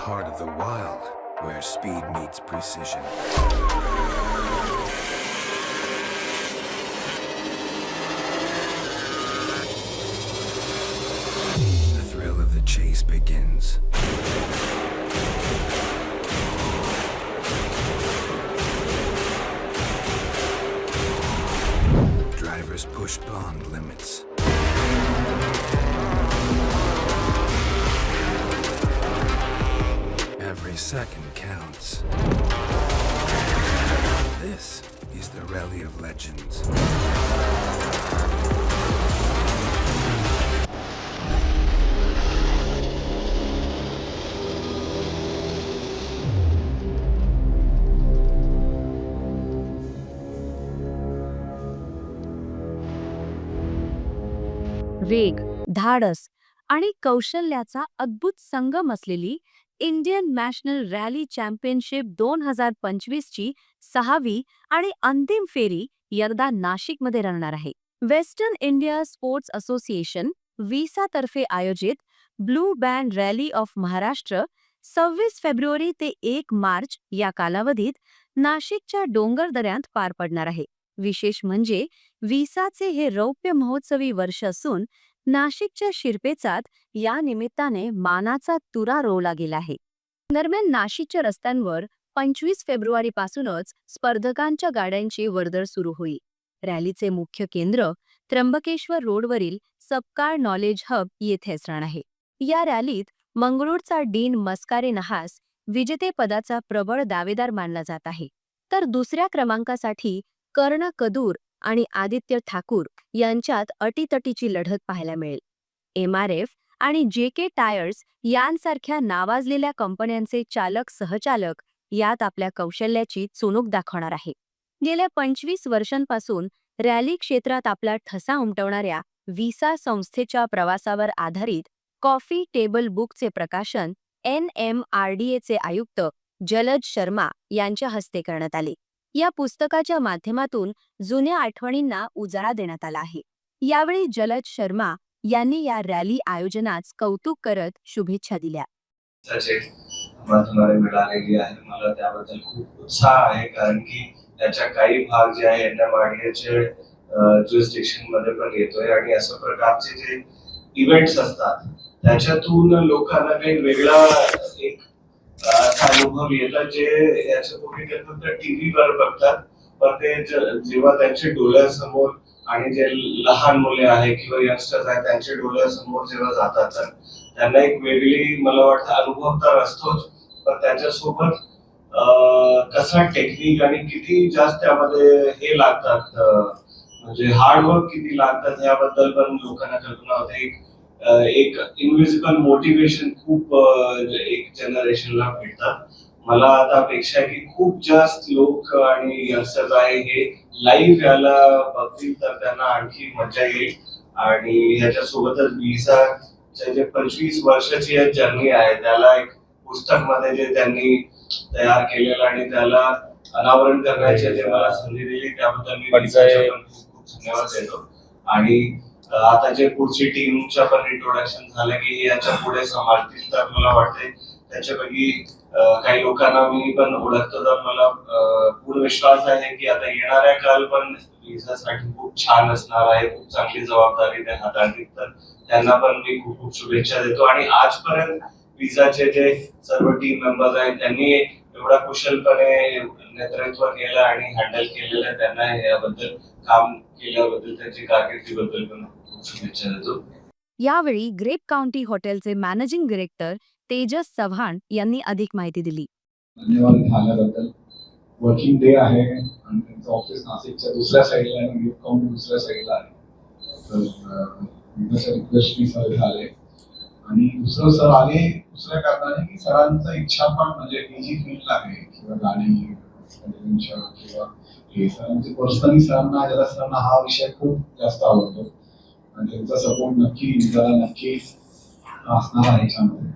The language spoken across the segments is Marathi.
heart of the wild, where speed meets precision. The thrill of the chase begins. Drivers push bond limits. Every second counts. This is the Rally of Legends. वेग, धाडस आणि कौशल्याचा अद्भुत संगम असलेली इंडियन नॅशनल रॅली चॅम्पियनशिप 2025 ची 6वी आणि अंतिम फेरी यंदा नाशिकमध्ये रंगणार आहे. Western India sports association visa तर्फे आयोजित blue band rally of Maharashtra 26 February ते 1 मार्च या कालावधीत नाशिकच्या डोंगरदऱ्यात पार पडणार आहे. विशेष म्हणजे विसाचे हे रौप्य महोत्सवी वर्ष असून नाशिकच्या शिरपेचात या निमित्ताने मानाचा तुरा रोवला गेला आहे. दरम्यान नाशिकच्या रस्त्यांवर 25 फेब्रुवारीपासूनच स्पर्धकांच्या गाड्यांची वर्दळ सुरू होईल. रॅलीचे मुख्य केंद्र त्र्यंबकेश्वर रोडवरील सपकाळ नॉलेज हब येथेच राहणार आहे. या रॅलीत मंगळूरचा डीन मस्कारे नहास विजेतेपदाचा प्रबळ दावेदार मानला जात आहे, तर दुसऱ्या क्रमांकासाठी कर्ण कदूर आणि आदित्य ठाकूर यांच्यात अटीतटीची लढत पाहायला मिळेल. MRF आणि JK टायर्स यांसारख्या नावाजलेल्या कंपन्यांचे चालक सहचालक यात आपल्या कौशल्याची चुणूक दाखवणार आहे. गेल्या 25 वर्षांपासून रॅली क्षेत्रात आपला ठसा उमटवणाऱ्या विसा संस्थेच्या प्रवासावर आधारित कॉफी टेबल बुकचे प्रकाशन NMRDAचे आयुक्त जलज शर्मा यांच्या हस्ते करण्यात आले. या पुस्तकाच्या माध्यमातून जुन्या आठवणींना उजाळा देण्यात आला आहे. यावेळी जलज शर्मा यांनी या रॅली आयोजनास कौतुक करत शुभेच्छा दिल्या. मिळालेली आहे. मला त्याबद्दल खूप उत्साह आहे, कारण की त्याच्या काही भाग जे आहे NMRDAचे ज्युरिस्डिक्शन मध्ये पण येतोय आणि अशा प्रकारचे जे इव्हेंट्स असतात त्याच्यातून लोकांना काही वेगळा एक अनुभव येतात जे याच्यापूर्वी ते फक्त टीव्हीवर बघतात, पण ते जेव्हा त्यांच्या डोळ्यासमोर आणि जे लहान मुले आहे किंवा यंगस्टर्स आहेत त्यांच्या डोळ्यासमोर जेव्हा जातात तर त्यांना एक वेगळी मला वाटतं अनुभव तर असतोच, पण त्याच्यासोबत कसा टेक्निक आणि किती जास्त त्यामध्ये हे लागतात, म्हणजे हार्डवर्क किती लागतात याबद्दल पण लोकांना कल्पना होते. एक इनविजिबल मोटिवेशन खूप एक जनरेशनला भेटतात. मला आता अपेक्षा आहे की खूप जास्त लोक आणि यंगस्टर्स आहे हे लाईव्ह याला बघतील तर त्यांना आणखी मजा येईल. आणि ह्याच्यासोबतच विसाचे जे 25 वर्षाची जर्नी आहे त्याला एक पुस्तक मध्ये जे त्यांनी तयार केलेलं आणि त्याला अनावरण करण्याची जे मला संधी दिली त्याबद्दल मी विसाचे पण खूप खूप धन्यवाद देतो. आणि आता जे पुढची टीमच्या पण इंट्रोडक्शन झालं की याच्या पुढे सांभाळतील, तर मला वाटते त्याच्यापैकी काही लोकांना मी पण ओळखतो, तर मला पूर्ण विश्वास आहे की आता येणाऱ्या काल पण विसासाठी खूप छान असणार आहे. खूप चांगली जबाबदारी ते हाताळतील, तर त्यांना पण मी खूप खूप शुभेच्छा देतो. आणि आजपर्यंत विसाचे जे सर्व टीम मेंबर्स आहेत त्यांनी एवढा कुशलपणे नेतृत्व केलं आणि हँडल केलेलं आहे, त्यांना याबद्दल काम केल्याबद्दल त्यांची कारकिर्दीबद्दल पण खूप शुभेच्छा देतो. यावेळी ग्रेप काउंटी हॉटेलचे मॅनेजिंग डायरेक्टर तेजस चव्हाण यांनी अधिक माहिती दिली. धन्यवाद इथे आल्याबद्दल. वर्किंग डे आहे आणि त्यांचं ऑफिस नाशिकच्या दुसऱ्या साईडला आहे, ग्रेप काउंटी दुसऱ्या साईडला आहे, तर रिक्वेस्टनी सर इथे आले. आणि दुसरं सर आले दुसऱ्या कारणाने की सरांचा इच्छा पण म्हणजे ही जी फील्ड आहे किंवा गाणी किंवा हे सरांचे पर्सनली सरांना हा विषय खूप जास्त आवडतो आणि त्यांचा सपोर्ट नक्की असणार आहे याच्यामध्ये.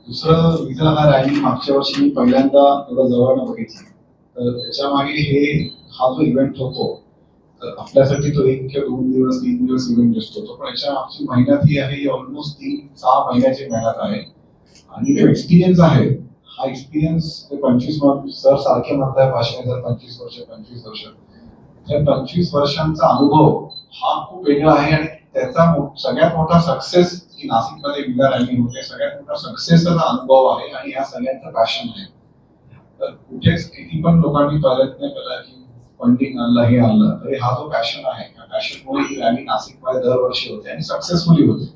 दुसरं विजा हा रॅली मागच्या वर्षी मी पहिल्यांदा एवढं जवळनं बघितलं, तर त्याच्या मागे हा जो इव्हेंट होतो तर आपल्यासाठी तो 1 किंवा 2 दिवस 3 दिवस इव्हेंट असतो, पण याच्या मागची मेहनत ही आहे, ऑलमोस्ट 3-6 महिन्याची मेहनत आहे. आणि जो एक्सपिरियन्स आहे, हा एक्सपिरियन्स 25 सर सारखे म्हणताय भाषण जर 25 वर्ष त्या 25 वर्षांचा अनुभव हा खूप वेगळा आहे आणि त्याचा सगळ्यात मोठा सक्सेस की नाशिकमध्ये विगा रॅली होते, सगळ्यात मोठा सक्सेसचा अनुभव आहे आणि या सगळ्यांचं पॅशन आहे. तर कुठेच किती पण लोकांनी प्रयत्न केला की फंडिंग आणलं हे आणलं तरी हा जो पॅशन आहे त्या पॅशनमुळे ही रॅली नाशिकमध्ये दरवर्षी होते आणि सक्सेसफुली होते.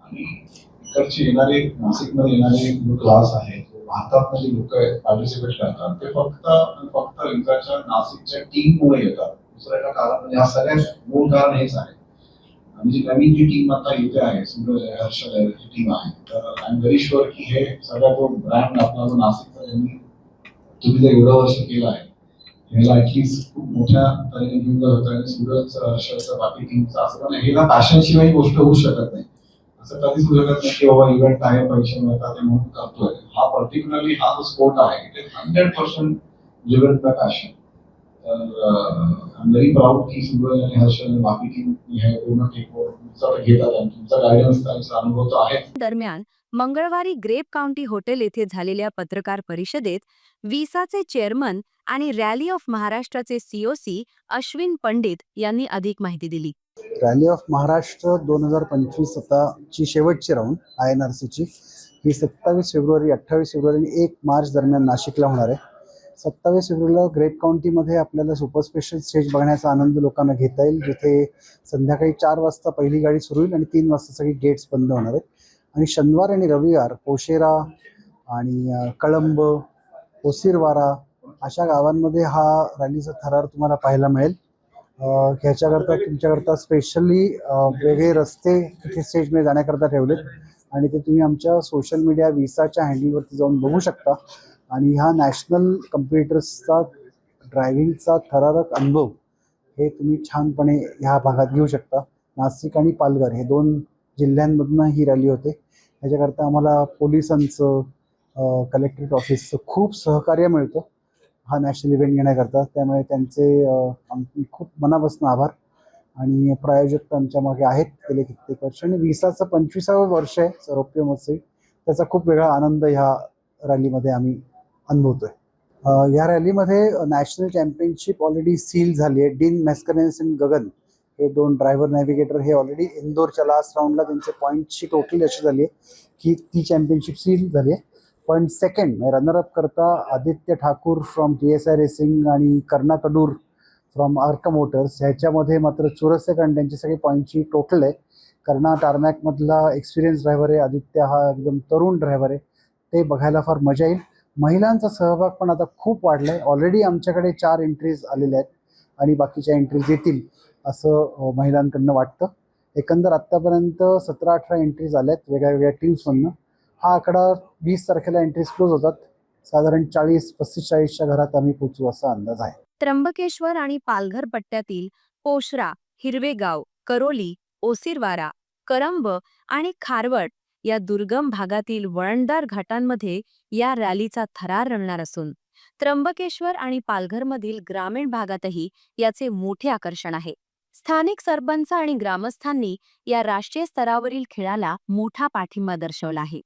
आणि इकडचे येणारे नाशिकमध्ये येणारे जो क्लास आहे, भारतात जे लोक पार्टिसिपेट करतात ते फक्त इकडच्या नाशिकच्या टीममुळे येतात. दुसरं एका कारण म्हणजे हा सगळ्यात मूळ कारण हेच आहे. आणि जी नवीन जी टीम आता येते आहे, सूरज हर्षल ही टीम आहे, तर आय एम व्हेरी शुअर की हे सगळा जो ब्रँड आपला जो नाशिकचा ज्यांनी तुम्ही जर एवढं वर्ष केलं आहे ह्याला ऍटलीस्ट खूप मोठ्या तऱ्हेने घेऊन जात होतं. आणि सूरज हर्षलचं बाकी टीमचं असं पण हे ना पॅशनशिवाय ही गोष्ट होऊ शकत नाही. असं कधीच होऊ शकत नाही की बाबा इव्हेंट आहे, पैसे मिळतात ते म्हणून करतोय. हा पर्टिक्युलरली हा जो स्पोर्ट आहे it is 100% driven by passion. तर आय एम व्हेरी प्राऊड की सूरज आणि हर्षल आणि बाकी टीम हे पूर्ण टेक ओव्हर घेतात आणि तुमचा गायडन्स त्यांचा अनुभव तर आहे. दरम्यान मंगळवारी ग्रेप काउंटी हॉटेल येथे झालेल्या पत्रकार परिषदेत विसाचे चेअरमन आणि रॅली ऑफ महाराष्ट्राचे सीओसी अश्विन पंडित यांनी अधिक माहिती दिली. रॅली ऑफ महाराष्ट्र 2025 आताची शेवटची राऊंड INRCची ही 27 फेब्रुवारी 28 फेब्रुवारी आणि 1 मार्च दरम्यान नाशिकला होणार आहे. 27 फेब्रुवारीला ग्रेप काउंटीमध्ये आपल्याला सुपर स्पेशल स्टेज बघण्याचा आनंद लोकांना घेता येईल, जिथे संध्याकाळी 4 वाजता पहिली गाडी सुरू होईल आणि 3 वाजता सगळी गेट्स बंद होणार आहेत. आणि शनिवार आणि रविवार पोशेरा आणि कळंब, ओसिरवारा अशा गावांमध्ये हा रॅलीचा थरार तुम्हाला पाहायला मिळेल. ह्याच्याकरता तुमच्याकरता स्पेशली वेगळे रस्ते तिथे स्टेजमध्ये जाण्याकरता ठेवलेत आणि ते तुम्ही आमच्या सोशल मीडिया विसाच्या हँडलवरती जाऊन बघू शकता. आणि हा नॅशनल कम्प्युटर्सचा ड्रायव्हिंगचा थरारक अनुभव हे तुम्ही छानपणे ह्या भागात घेऊ शकता. नाशिक आणि पालघर हे 2 जिल्ह्यांमधून ही रॅली होते. ह्याच्याकरता आम्हाला पोलिसांचं, कलेक्टरेट ऑफिसचं खूप सहकार्य मिळतं हा नॅशनल इव्हेंट घेण्याकरता. त्यामुळे त्यांचे आमचे खूप मनापासून आभार. आणि प्रायोजक आमच्या मागे आहेत गेले कित्येक वर्ष आणि विसाचं 25वं वर्ष आहे रौप्य महोत्सवी. त्याचा खूप वेगळा आनंद ह्या रॅलीमध्ये आम्ही अनुभवतोय. या रॅलीमध्ये नॅशनल चॅम्पियनशिप ऑलरेडी सील झाली आहे. डीन मॅस्करेन्स आणि गगन हे 2 ड्रायव्हर नॅव्हिगेटर हे ऑलरेडी इंदोरच्या लास्ट राऊंडला त्यांचे पॉईंटची टोटल अशी झाली आहे की ती चॅम्पियनशिप सील झाली आहे. पण सेकंड रनरअप करता Aditya Thakur from TSI racing आणि कर्णा कडूर फ्रॉम आर्क मोटर्स ह्याच्यामध्ये मात्र चुरस आणि त्यांची सगळी पॉईंटची टोटल आहे. कर्णा टार्मॅकमधला एक्सपिरियन्स ड्रायव्हर आहे, आदित्य हा एकदम तरुण ड्रायव्हर आहे. ते बघायला फार मजा येईल. महिलांचा सहभाग पण आता खूप वाढला आहे. ऑलरेडी आमच्याकडे 4 एंट्रीज आलेल्या आहेत आणि बाकीच्या एंट्रीज येतील असं महिलांकडनं वाटतं. एकंदर आत्तापर्यंत 17-18 एंट्रीज आल्या आहेत वेगळ्या वेगळ्या टीम्समधनं. हा आकडा 20 तारखेला एंट्रीज क्लोज होतात. साधारण 35-40च्या घरात आम्ही पोचू असा अंदाज आहे. त्र्यंबकेश्वर आणि पालघर पट्ट्यातील पोशरा, हिरवेगाव, करोली, ओसिरवारा, करंब आणि खारवड या दुर्गम भागातील वळणदार घाटांमध्ये या रॅलीचा थरार रंगणार असून त्र्यंबकेश्वर आणि पालघरमधील ग्रामीण भागातही याचे मोठे आकर्षण आहे. स्थानिक सरपंच आणि ग्रामस्थांनी या राष्ट्रीय स्तरावरील खेळाला मोठा पाठिंबा दर्शवला आहे.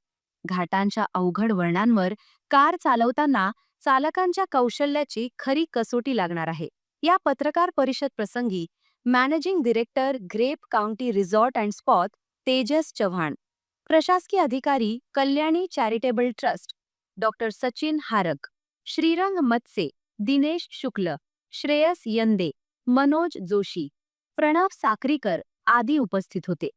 घाटांच्या अवघड वळणांवर कार चालवताना चालकांच्या कौशल्याची खरी कसोटी लागणार आहे. या पत्रकार परिषद प्रसंगी managing director Grape County resort and spot Tejas Chavan, प्रशासकीय अधिकारी Kalyani charitable trust doctor Sachin Harak, Shrirang मत्से, Dinesh शुक्ल, श्रेयस यंदे, मनोज जोशी, प्रणव साक्रीकर आदी उपस्थित होते.